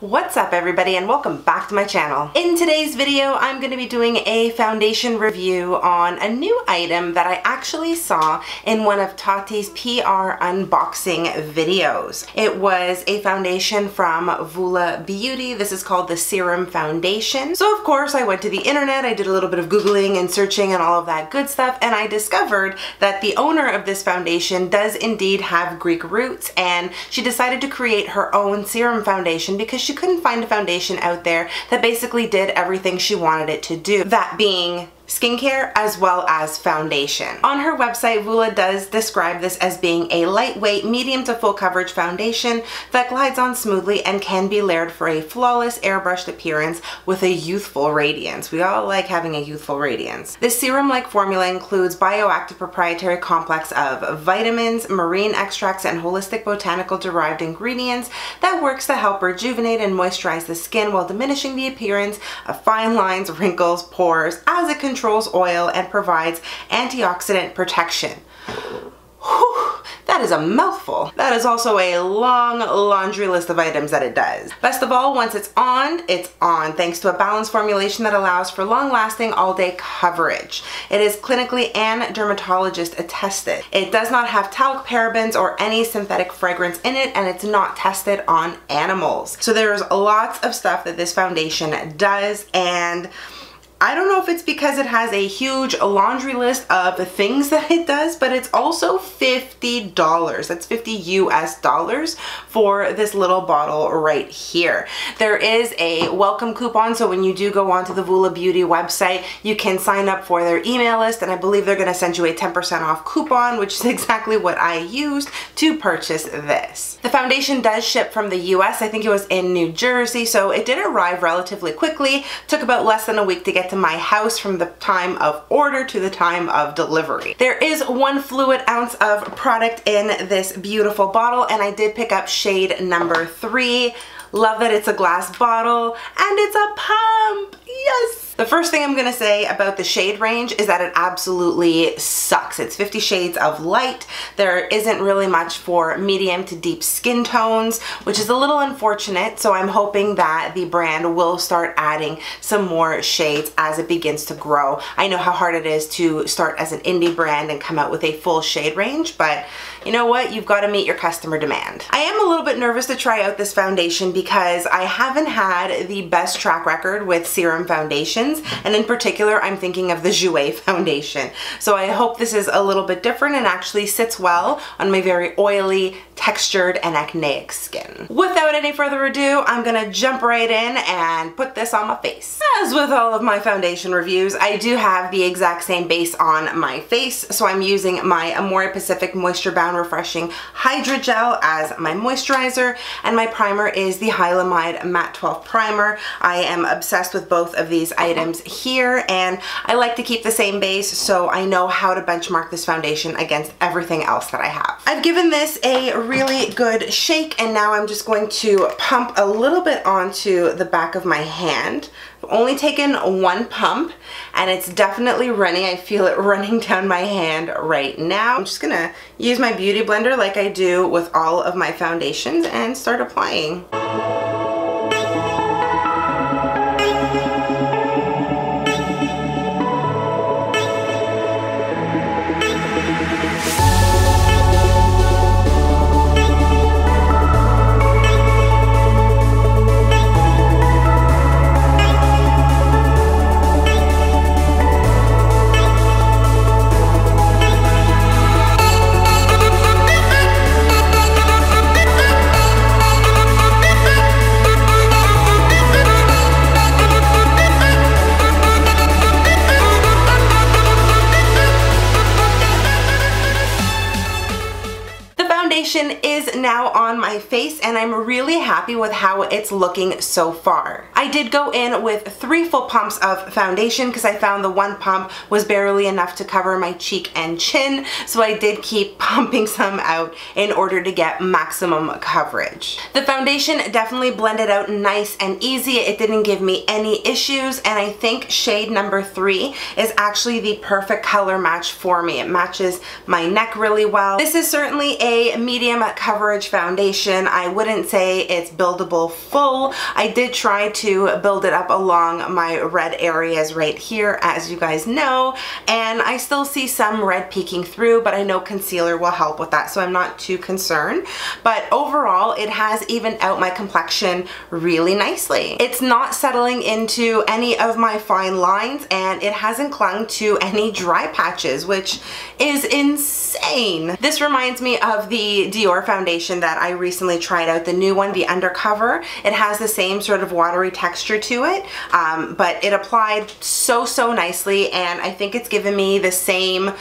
What's up everybody and welcome back to my channel. In today's video I'm going to be doing a foundation review on a new item that I actually saw in one of Tati's PR unboxing videos. It was a foundation from Voula Beauty. This is called the Serum foundation. So of course I went to the internet, I did a little bit of googling and searching and all of that good stuff, and I discovered that the owner of this foundation does indeed have Greek roots, and she decided to create her own serum foundation because she couldn't find a foundation out there that basically did everything she wanted it to do, that being skincare as well as foundation. On her website, Voula does describe this as being a lightweight, medium to full coverage foundation that glides on smoothly and can be layered for a flawless airbrushed appearance with a youthful radiance. We all like having a youthful radiance. This serum-like formula includes bioactive proprietary complex of vitamins, marine extracts, and holistic botanical derived ingredients that works to help rejuvenate and moisturize the skin while diminishing the appearance of fine lines, wrinkles, pores, as it controls oil and provides antioxidant protection. Whew, that is a mouthful. That is also a long laundry list of items that it does. Best of all, once it's on thanks to a balanced formulation that allows for long-lasting all-day coverage. It is clinically and dermatologist attested. It does not have talc, parabens, or any synthetic fragrance in it, and it's not tested on animals. So there's lots of stuff that this foundation does, and I don't know if it's because it has a huge laundry list of the things that it does, but it's also $50. That's 50 US dollars for this little bottle right here. There is a welcome coupon, so when you do go onto the Voula Beauty website, you can sign up for their email list, and I believe they're gonna send you a 10% off coupon, which is exactly what I used to purchase this. The foundation does ship from the US. I think it was in New Jersey, so it did arrive relatively quickly. Took about less than a week to get to my house from the time of order to the time of delivery. There is 1 fluid ounce of product in this beautiful bottle, and I did pick up shade number 3. Love that it's a glass bottle and it's a pump. Yes! The first thing I'm gonna say about the shade range is that it absolutely sucks. It's 50 shades of light. There isn't really much for medium to deep skin tones, which is a little unfortunate, so I'm hoping that the brand will start adding some more shades as it begins to grow. I know how hard it is to start as an indie brand and come out with a full shade range, but you know what? You've got to meet your customer demand. I am a little bit nervous to try out this foundation because I haven't had the best track record with serum foundations, and in particular I'm thinking of the Jouer foundation. So I hope this is a little bit different and actually sits well on my very oily, textured, and acneic skin. Without any further ado, I'm gonna jump right in and put this on my face. As with all of my foundation reviews, I do have the exact same base on my face, so I'm using my Amore Pacific Moisture Bound Refreshing Hydrogel as my moisturizer, and my primer is the Hylamide Matte 12 Primer. I am obsessed with both of these items here, and I like to keep the same base so I know how to benchmark this foundation against everything else that I have. I've given this a really good shake, and now I'm just going to pump a little bit onto the back of my hand. I've only taken 1 pump, and it's definitely running. I feel it running down my hand right now. I'm just gonna use my beauty blender like I do with all of my foundations and start applying. Is now on my face, and I'm really happy with how it's looking so far. I did go in with 3 full pumps of foundation because I found the 1 pump was barely enough to cover my cheek and chin, so I did keep pumping some out in order to get maximum coverage. The foundation definitely blended out nice and easy. It didn't give me any issues, and I think shade number 3 is actually the perfect color match for me. It matches my neck really well. This is certainly a medium coverage coverage foundation. I wouldn't say it's buildable full. I did try to build it up along my red areas right here, as you guys know, and I still see some red peeking through, but I know concealer will help with that, so I'm not too concerned. But overall, it has evened out my complexion really nicely. It's not settling into any of my fine lines, and it hasn't clung to any dry patches, which is insane. This reminds me of the Dior foundation that I recently tried out, the new one, the Undercover. It has the same sort of watery texture to it, but it applied so nicely, and I think it's given me the same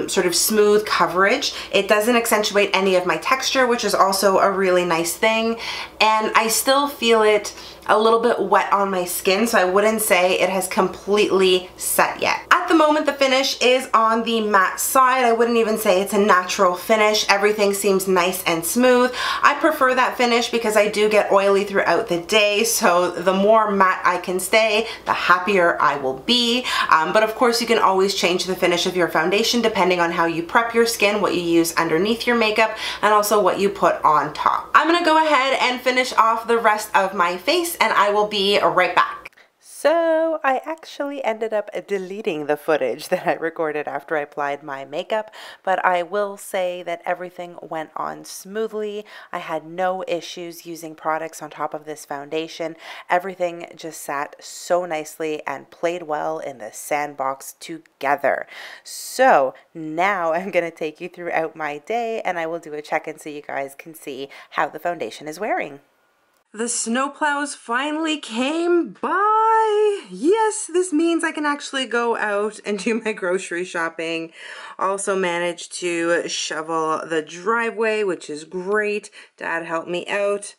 sort of smooth coverage. It doesn't accentuate any of my texture, which is also a really nice thing, and I still feel it a little bit wet on my skin, so I wouldn't say it has completely set yet. At the moment, the finish is on the matte side. I wouldn't even say it's a natural finish. Everything seems nice and smooth. I prefer that finish because I do get oily throughout the day, so the more matte I can stay, the happier I will be. But of course, you can always change the finish of your foundation depending on how you prep your skin, what you use underneath your makeup, and also what you put on top. I'm gonna go ahead and finish off the rest of my face, and I will be right back. So I actually ended up deleting the footage that I recorded after I applied my makeup, but I will say that everything went on smoothly. I had no issues using products on top of this foundation. Everything just sat so nicely and played well in the sandbox together. So now I'm going to take you throughout my day, and I will do a check-in so you guys can see how the foundation is wearing. The snowplows finally came by. Yes, this means I can actually go out and do my grocery shopping. Also managed to shovel the driveway, which is great. Dad helped me out.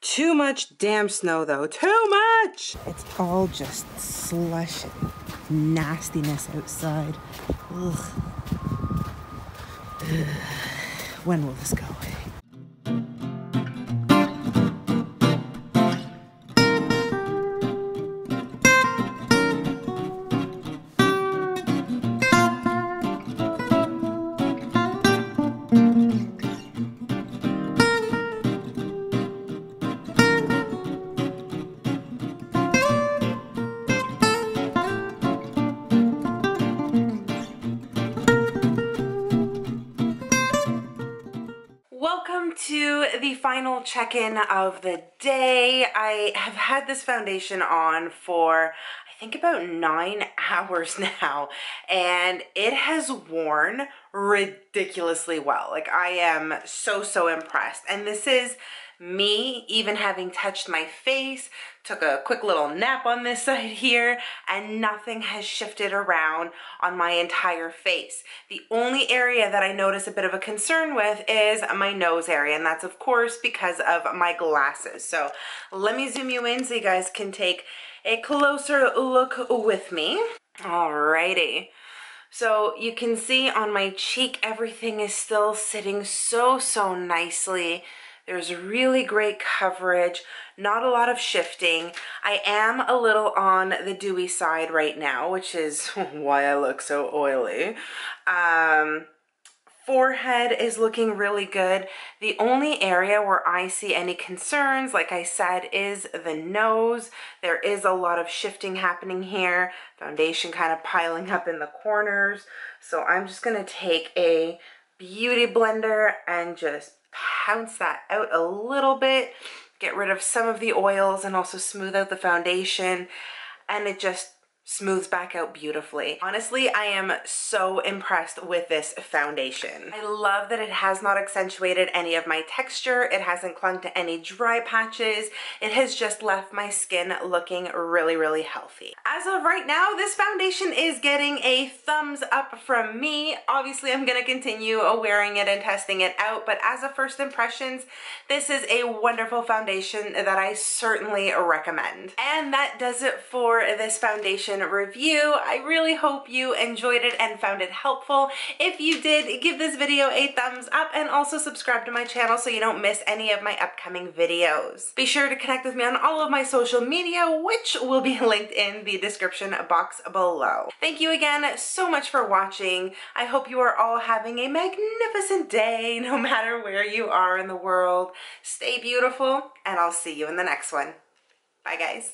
Too much damn snow though, too much! It's all just slush and nastiness outside. Ugh. When will this go away? Welcome to the final check-in of the day. I have had this foundation on for I think about 9 hours now, and it has worn ridiculously well. Like, I am so impressed. And this is me even having touched my face, took a quick little nap on this side here, and nothing has shifted around on my entire face. The only area that I notice a bit of a concern with is my nose area, and that's of course because of my glasses. So let me zoom you in so you guys can take a closer look with me. Alrighty. So you can see on my cheek, everything is still sitting so nicely. There's really great coverage, not a lot of shifting. I am a little on the dewy side right now, which is why I look so oily. Forehead is looking really good. The only area where I see any concerns, like I said, is the nose. There is a lot of shifting happening here. Foundation kind of piling up in the corners. So I'm just gonna take a beauty blender and just pounce that out a little bit, get rid of some of the oils and also smooth out the foundation, and it just smooths back out beautifully. Honestly, I am so impressed with this foundation. I love that it has not accentuated any of my texture. It hasn't clung to any dry patches. It has just left my skin looking really healthy. As of right now, this foundation is getting a thumbs up from me. Obviously, I'm gonna continue wearing it and testing it out, but as a first impressions, this is a wonderful foundation that I certainly recommend. And that does it for this foundation foundation review. I really hope you enjoyed it and found it helpful. If you did, give this video a thumbs up and also subscribe to my channel so you don't miss any of my upcoming videos. Be sure to connect with me on all of my social media, which will be linked in the description box below. Thank you again so much for watching. I hope you are all having a magnificent day, no matter where you are in the world. Stay beautiful, and I'll see you in the next one. Bye, guys.